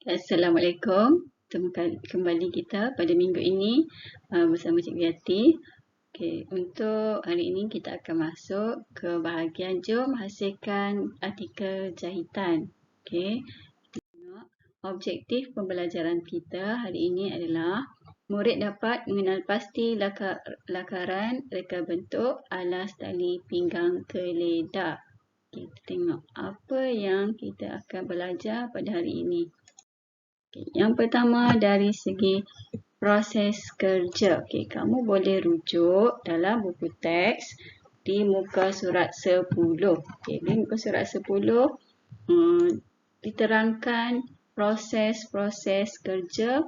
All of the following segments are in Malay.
Assalamualaikum. Kembali kita pada minggu ini bersama Cikgu Yati. Okey, untuk hari ini kita akan masuk ke bahagian jom hasilkan artikel jahitan. Okey. Objektif pembelajaran kita hari ini adalah murid dapat mengenal pasti lakaran reka bentuk alas tali pinggang keledar. Kita tengok apa yang kita akan belajar pada hari ini. Yang pertama dari segi proses kerja. Okey, kamu boleh rujuk dalam buku teks di muka surat 10. Okey, di muka surat 10 diterangkan proses-proses kerja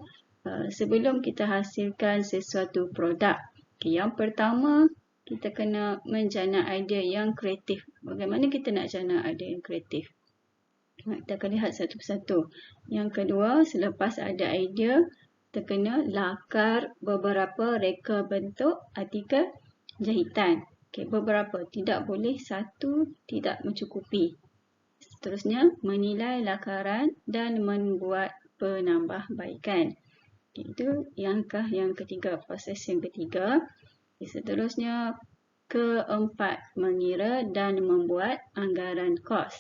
sebelum kita hasilkan sesuatu produk. Okey, yang pertama kita kena menjana idea yang kreatif. Bagaimana kita nak jana idea yang kreatif? Kita akan lihat satu persatu. Yang kedua, selepas ada idea, kita kena lakar beberapa reka bentuk artikel jahitan. Okey, beberapa. Tidak boleh satu, tidak mencukupi. Seterusnya, menilai lakaran dan membuat penambahbaikan. Okay, itu langkah yang ketiga, proses yang ketiga. Okay, seterusnya, keempat, mengira dan membuat anggaran kos.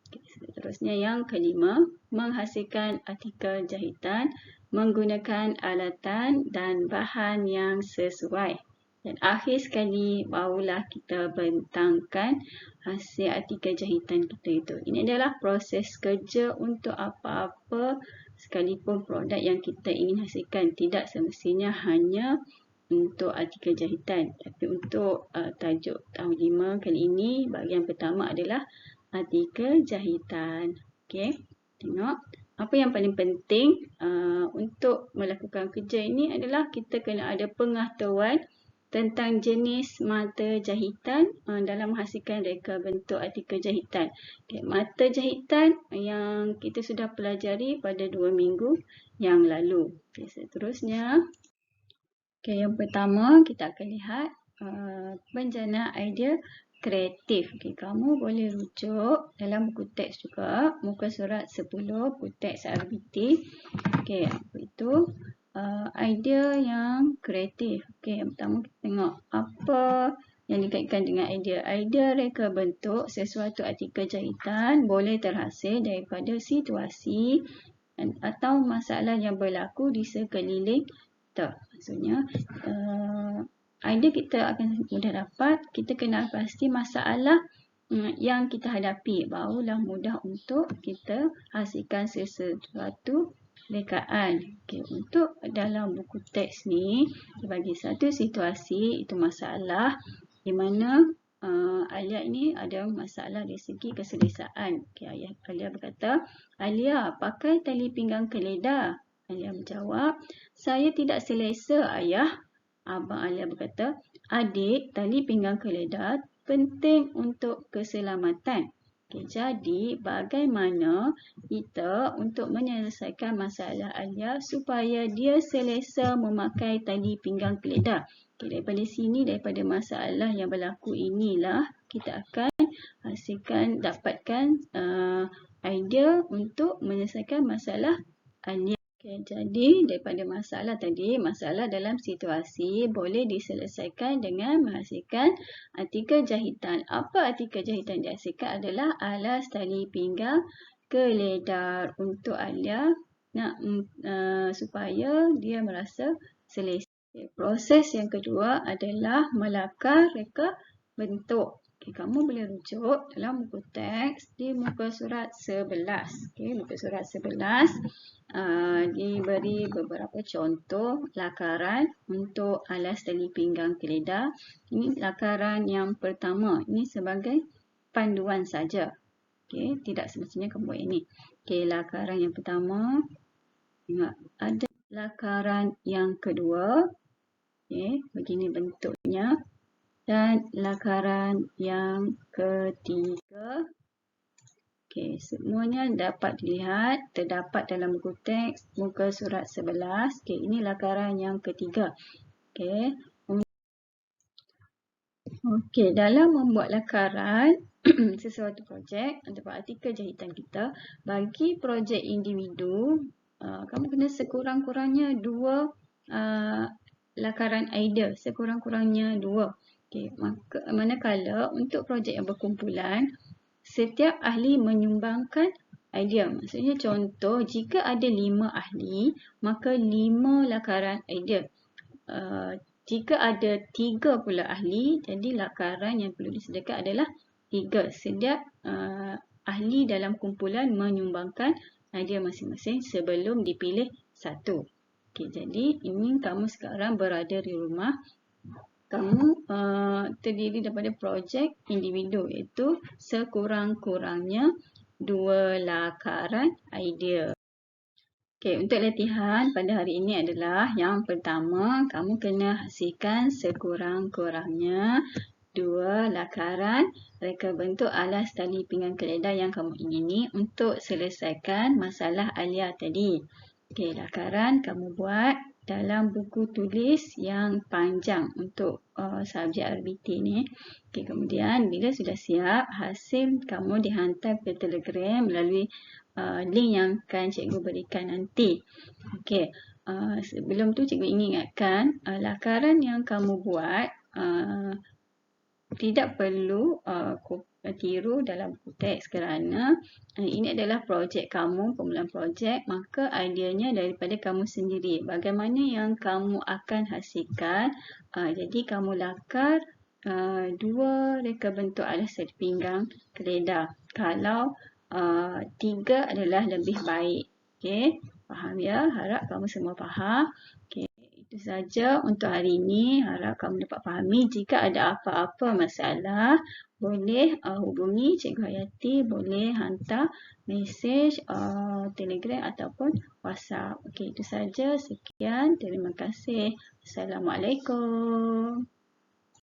Seterusnya yang kelima, menghasilkan artikel jahitan menggunakan alatan dan bahan yang sesuai. Dan akhir sekali, barulah kita bentangkan hasil artikel jahitan kita itu. Ini adalah proses kerja untuk apa-apa sekalipun produk yang kita ingin hasilkan. Tidak semestinya hanya untuk artikel jahitan. Tapi untuk tajuk tahun 5 kali ini, bahagian pertama adalah artikel jahitan. Okey, tengok. Apa yang paling penting untuk melakukan kerja ini adalah kita kena ada pengetahuan tentang jenis mata jahitan dalam menghasilkan reka bentuk artikel jahitan. Okay, mata jahitan yang kita sudah pelajari pada 2 minggu yang lalu. Okay, seterusnya, yang pertama kita akan lihat penjana idea kreatif. Okay, kamu boleh rujuk dalam buku teks juga, muka surat 10, buku teks RBT. Okay, apa itu? Idea yang kreatif. Okay, yang pertama kita tengok apa yang dikaitkan dengan idea. Idea reka bentuk sesuatu artikel jahitan boleh terhasil daripada situasi atau masalah yang berlaku di sekeliling kita. Maksudnya, idea kita akan mudah dapat, kita kenal pasti masalah yang kita hadapi. Barulah mudah untuk kita hasilkan sesuatu rekaan. Okay, untuk dalam buku teks ni, bagi satu situasi, itu masalah di mana Alia ini ada masalah dari segi keselesaan. Okay, Alia berkata, Alia, pakai tali pinggang keledar. Alia menjawab, saya tidak selesa, ayah. Abang Alia berkata, adik, tali pinggang keledar penting untuk keselamatan. Okay, jadi, bagaimana kita untuk menyelesaikan masalah Alia supaya dia selesa memakai tali pinggang keledar? Okay, daripada sini, daripada masalah yang berlaku inilah kita akan dapatkan idea untuk menyelesaikan masalah Alia. Okay, jadi daripada masalah tadi, masalah dalam situasi boleh diselesaikan dengan menghasilkan artikel jahitan. Apa artikel jahitan dihasilkan adalah alas tali pinggang keledar untuk Alia nak supaya dia merasa selesa. Okay, proses yang kedua adalah melakar reka bentuk. Okay, kamu boleh rujuk dalam buku teks di muka surat 11. Okay, muka surat 11 diberi beberapa contoh lakaran untuk alas tali pinggang keledar. Ini lakaran yang pertama. Ini sebagai panduan saja. Okay, tidak semestinya kamu buat ini. Okay, lakaran yang pertama. Tengok, ada lakaran yang kedua. Okay, begini bentuknya. Dan lakaran yang ketiga. Okay, semuanya dapat dilihat, terdapat dalam buku teks muka surat 11. Okay, ini lakaran yang ketiga. Okay, dalam membuat lakaran, sesuatu projek ataupun artikel jahitan kita. Bagi projek individu, kamu kena sekurang-kurangnya 2 lakaran idea, sekurang-kurangnya 2. Okay, manakala untuk projek yang berkumpulan, setiap ahli menyumbangkan idea. Maksudnya contoh, jika ada 5 ahli, maka 5 lakaran idea. Jika ada 3 pula ahli, jadi lakaran yang perlu disediakan adalah 3. Setiap ahli dalam kumpulan menyumbangkan idea masing-masing sebelum dipilih satu. Okay, jadi ini kamu sekarang berada di rumah. Kamu terdiri daripada projek individu, iaitu sekurang-kurangnya 2 lakaran idea. Okay, untuk latihan pada hari ini adalah yang pertama, kamu kena hasilkan sekurang-kurangnya 2 lakaran reka bentuk alas tali pinggang keledai yang kamu ingini untuk selesaikan masalah Alia tadi. Okay, lakaran kamu buat dalam buku tulis yang panjang untuk subjek RBT ni. Okay, kemudian bila sudah siap, hasil kamu dihantar ke Telegram melalui link yang akan cikgu berikan nanti. Okay, sebelum tu cikgu ingin ingatkan, lakaran yang kamu buat tidak perlu tiru dalam buku teks kerana ini adalah projek kamu, permulaan projek, maka ideanya daripada kamu sendiri. Bagaimana yang kamu akan hasilkan, jadi kamu lakar 2 reka bentuk alas tali pinggang keledai. Kalau 3 adalah lebih baik. Okay, faham ya? Harap kamu semua faham. Okay. Itu saja untuk hari ini. Harap kamu dapat fahami. Jika ada apa-apa masalah, boleh hubungi Cikgu Hayati. Boleh hantar mesej Telegram ataupun WhatsApp. Okey, itu saja. Sekian. Terima kasih. Assalamualaikum.